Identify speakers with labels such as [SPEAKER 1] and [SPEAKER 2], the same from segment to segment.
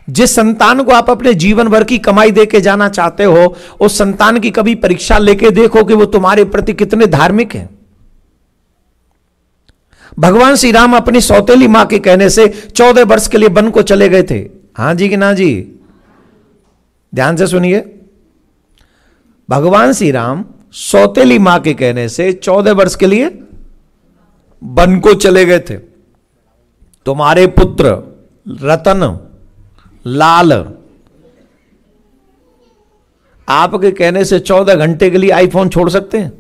[SPEAKER 1] जिस संतान को आप अपने जीवन भर की कमाई देके जाना चाहते हो, उस संतान की कभी परीक्षा लेके देखो कि वो तुम्हारे प्रति कितने धार्मिक हैं। भगवान श्री राम अपनी सौतेली मां के कहने से 14 वर्ष के लिए वन को चले गए थे। हां जी कि ना जी? ध्यान से सुनिए, भगवान श्री राम सौतेली मां के कहने से 14 वर्ष के लिए वन को चले गए थे। तुम्हारे पुत्र रतन लाल आपके कहने से 14 घंटे के लिए आईफोन छोड़ सकते हैं?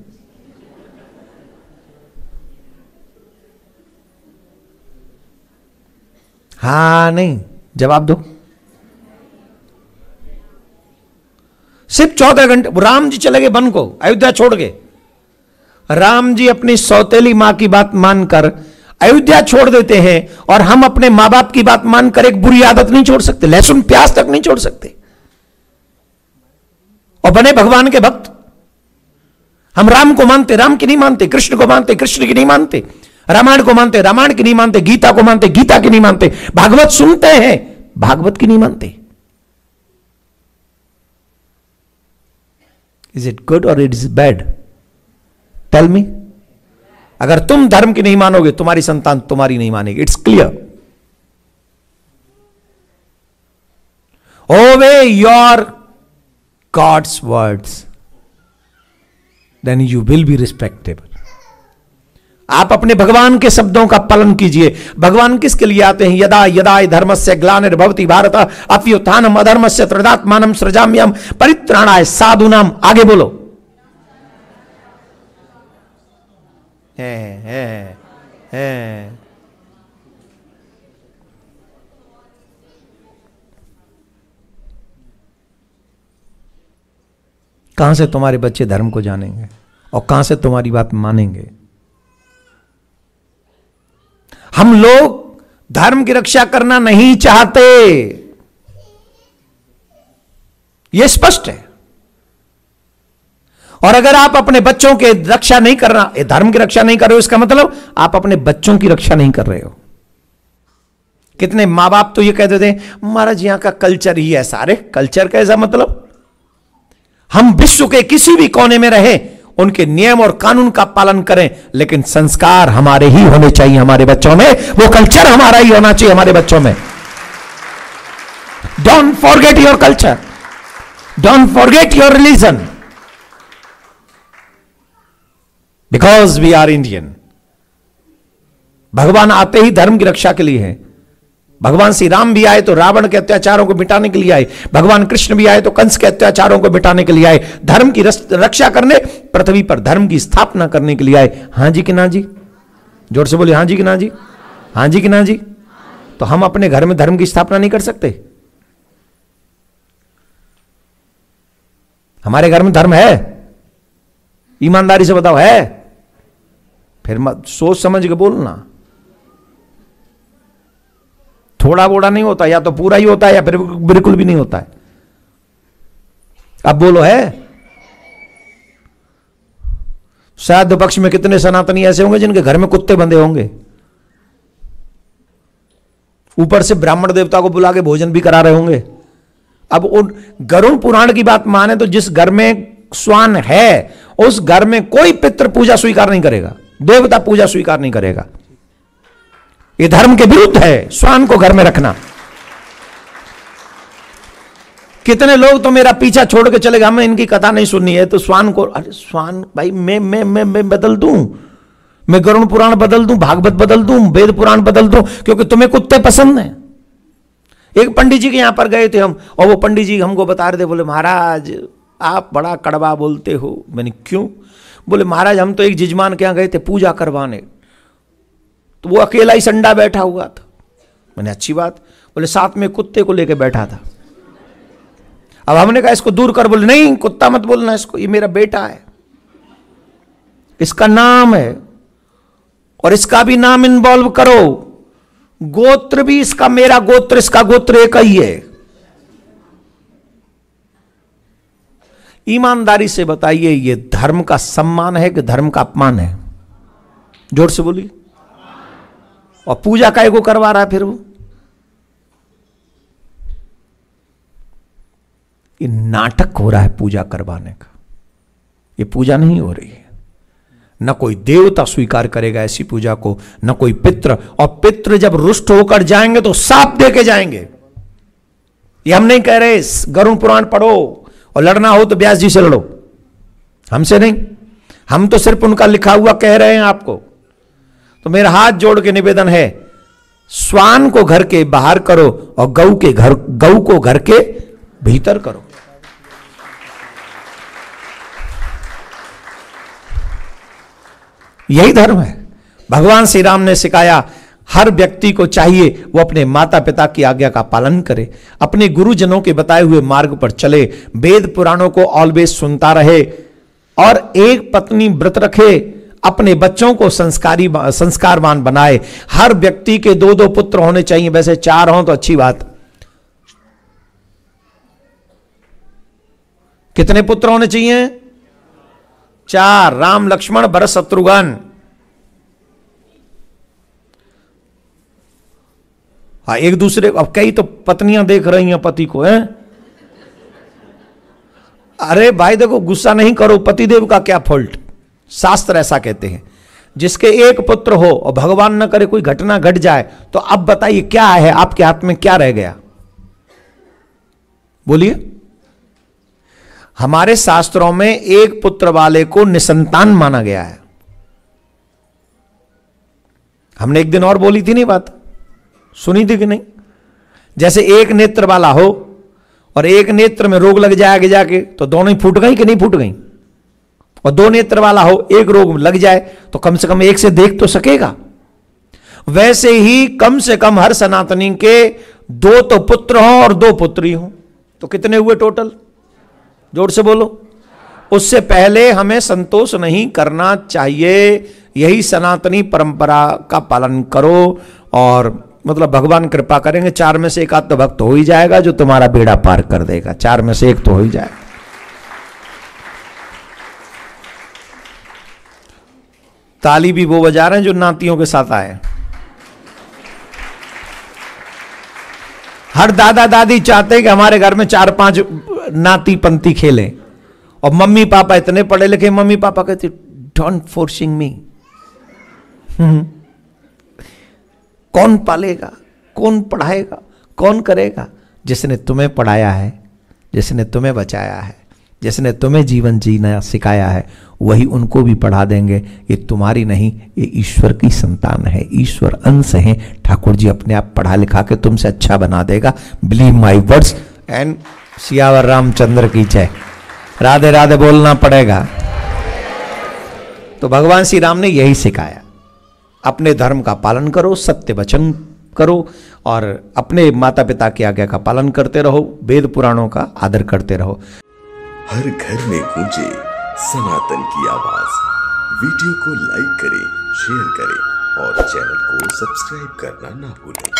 [SPEAKER 1] हाँ नहीं, जवाब दो। सिर्फ 14 घंटे। राम जी चले गए वन को, अयोध्या छोड़ के। राम जी अपनी सौतेली मां की बात मानकर अयोध्या छोड़ देते हैं, और हम अपने मां बाप की बात मानकर एक बुरी आदत नहीं छोड़ सकते, लहसुन प्याज तक नहीं छोड़ सकते, और बने भगवान के भक्त। हम राम को मानते, राम की नहीं मानते, कृष्ण को मानते, कृष्ण की नहीं मानते, रामायण को मानते, रामायण की नहीं मानते, गीता को मानते, गीता की नहीं मानते, भागवत सुनते हैं, भागवत की नहीं मानते। Is it good or it is bad? Tell me. अगर तुम धर्म की नहीं मानोगे, तुम्हारी संतान तुम्हारी नहीं मानेगी। It's clear. Obey your god's words, then you will be respectable. आप अपने भगवान के शब्दों का पालन कीजिए। भगवान किसके लिए आते हैं? यदा यदा धर्मस्य ग्लानिर्भवति भारत अभ्युत्थानम् अधर्मस्य तदात्मानं सृजाम्यहम् परित्राणाय साधूनाम। आगे बोलो। है। कहां से तुम्हारे बच्चे धर्म को जानेंगे और कहां से तुम्हारी बात मानेंगे? हम लोग धर्म की रक्षा करना नहीं चाहते, यह स्पष्ट है। और अगर आप अपने बच्चों के रक्षा नहीं करना, धर्म की रक्षा नहीं कर रहे हो, इसका मतलब आप अपने बच्चों की रक्षा नहीं कर रहे हो। कितने मां बाप तो ये कह देते हैं, महाराज यहां का कल्चर ही ऐसा। अरे कल्चर कैसा मतलब? हम विश्व के किसी भी कोने में रहें, उनके नियम और कानून का पालन करें, लेकिन संस्कार हमारे ही होने चाहिए हमारे बच्चों में। वो कल्चर हमारा ही होना चाहिए हमारे बच्चों में। Don't forget your culture, don't forget your religion, because we are Indian. भगवान आते ही धर्म की रक्षा के लिए हैं। भगवान श्री राम भी आए तो रावण के अत्याचारों को मिटाने के लिए आए। भगवान कृष्ण भी आए तो कंस के अत्याचारों को मिटाने के लिए आए। धर्म की रक्षा करने, पृथ्वी पर धर्म की स्थापना करने के लिए आए। हां जी कि ना जी? जोर से बोलिए, हां जी कि ना जी? हां जी कि ना जी? तो हम अपने घर में धर्म की स्थापना नहीं कर सकते? हमारे घर में धर्म है? ईमानदारी से बताओ, है? फिर मत सोच समझ के बोलना। थोड़ा बोड़ा नहीं होता, या तो पूरा ही होता है या फिर बिल्कुल भी नहीं होता है। अब बोलो, है? शायद पक्ष में कितने सनातनी ऐसे होंगे जिनके घर में कुत्ते बंधे होंगे, ऊपर से ब्राह्मण देवता को बुला के भोजन भी करा रहे होंगे। अब उन गरुड़ पुराण की बात माने तो जिस घर में श्वान है उस घर में कोई पितृ पूजा स्वीकार नहीं करेगा, देवता पूजा स्वीकार नहीं करेगा। यह धर्म के विरुद्ध है श्वान को घर में रखना। कितने लोग तो मेरा पीछा छोड़ के चले गए, हमें इनकी कथा नहीं सुननी है, तो श्वान को, अरे श्वान भाई मैं बदल दूं, मैं गरुड़ पुराण बदल दूं, भागवत बदल दूं, वेद पुराण बदल दूं, क्योंकि तुम्हें कुत्ते पसंद हैं। एक पंडित जी के यहां पर गए थे हम, और वो पंडित जी हमको बता रहे थे, बोले महाराज आप बड़ा कड़वा बोलते हो। मैंने क्यों? बोले महाराज हम तो एक जजमान के यहां गए थे पूजा करवाने, तो वो अकेला ही संडा बैठा हुआ था। मैंने अच्छी बात। बोले साथ में कुत्ते को लेके बैठा था। अब हमने कहा इसको दूर कर। बोले नहीं कुत्ता मत बोलना इसको, ये मेरा बेटा है, इसका नाम है, और इसका भी नाम इन्वॉल्व करो, गोत्र भी इसका मेरा गोत्र, इसका गोत्र एक ही है। ईमानदारी से बताइए ये धर्म का सम्मान है कि धर्म का अपमान है? जोर से बोलिए। और पूजा काय को करवा रहा है फिर वो? ये नाटक हो रहा है पूजा करवाने का, ये पूजा नहीं हो रही है। न कोई देवता स्वीकार करेगा ऐसी पूजा को, न कोई पितृ, और पितृ जब रुष्ट होकर जाएंगे तो साप दे के जाएंगे। ये हम नहीं कह रहे, गरुड़ पुराण पढ़ो और लड़ना हो तो व्यास जी से लड़ो, हमसे नहीं। हम तो सिर्फ उनका लिखा हुआ कह रहे हैं आपको। तो मेरा हाथ जोड़ के निवेदन है, श्वान को घर के बाहर करो और गऊ को घर के भीतर करो। यही धर्म है। भगवान श्री राम ने सिखाया, हर व्यक्ति को चाहिए वो अपने माता पिता की आज्ञा का पालन करे, अपने गुरुजनों के बताए हुए मार्ग पर चले, वेद पुराणों को ऑलवेज सुनता रहे और एक पत्नी व्रत रखे, अपने बच्चों को संस्कारवान बनाए। हर व्यक्ति के 2-2 पुत्र होने चाहिए, वैसे 4 हों तो अच्छी बात। कितने पुत्र होने चाहिए? 4, राम लक्ष्मण भरत शत्रुघ्न। हाँ, एक दूसरे, अब कई तो पत्नियां देख रही हैं पति को, हैं? अरे भाई देखो, गुस्सा नहीं करो, पतिदेव का क्या फॉल्ट? शास्त्र ऐसा कहते हैं, जिसके एक पुत्र हो और भगवान न करे कोई घटना घट जाए, तो अब बताइए क्या है आपके हाथ में, क्या रह गया? बोलिए। हमारे शास्त्रों में एक पुत्र वाले को निसंतान माना गया है। हमने एक दिन और बोली थी नहीं बात, सुनी थी कि नहीं? जैसे एक नेत्र वाला हो और एक नेत्र में रोग लग जाए आगे जाके, तो दोनों ही फूट गई कि नहीं फूट गई? और 2 नेत्र वाला हो, एक रोग लग जाए तो कम से कम एक से देख तो सकेगा। वैसे ही कम से कम हर सनातनी के 2 तो पुत्र हो और 2 पुत्री हो, तो कितने हुए टोटल? जोर से बोलो। उससे पहले हमें संतोष नहीं करना चाहिए। यही सनातनी परंपरा का पालन करो और मतलब भगवान कृपा करेंगे, 4 में से 1 आध तो भक्त हो ही जाएगा जो तुम्हारा बेड़ा पार कर देगा। 4 में से 1 तो हो ही जाएगा। ताली भी वो बजा रहे हैं जो नातियों के साथ आए। हर दादा दादी चाहते हैं कि हमारे घर में 4-5 नाती पंथी खेलें, और मम्मी पापा इतने पढ़े लिखे, मम्मी पापा कहते डोंट फोर्सिंग मी। कौन पालेगा, कौन पढ़ाएगा, कौन करेगा? जिसने तुम्हें पढ़ाया है, जिसने तुम्हें बचाया है, जिसने तुम्हें जीवन जीना सिखाया है, वही उनको भी पढ़ा देंगे। ये तुम्हारी नहीं, ये ईश्वर की संतान है, ईश्वर अंश है। ठाकुर जी अपने आप पढ़ा लिखा के तुमसे अच्छा बना देगा। Believe my words. And Siyavar Ramchandra की जय। राधे राधे बोलना पड़ेगा। तो भगवान श्री राम ने यही सिखाया, अपने धर्म का पालन करो, सत्य वचन करो और अपने माता पिता की आज्ञा का पालन करते रहो, वेद पुराणों का आदर करते रहो।
[SPEAKER 2] हर घर में गूंजे सनातन की आवाज। वीडियो को लाइक करें, शेयर करें और चैनल को सब्सक्राइब करना ना भूलें।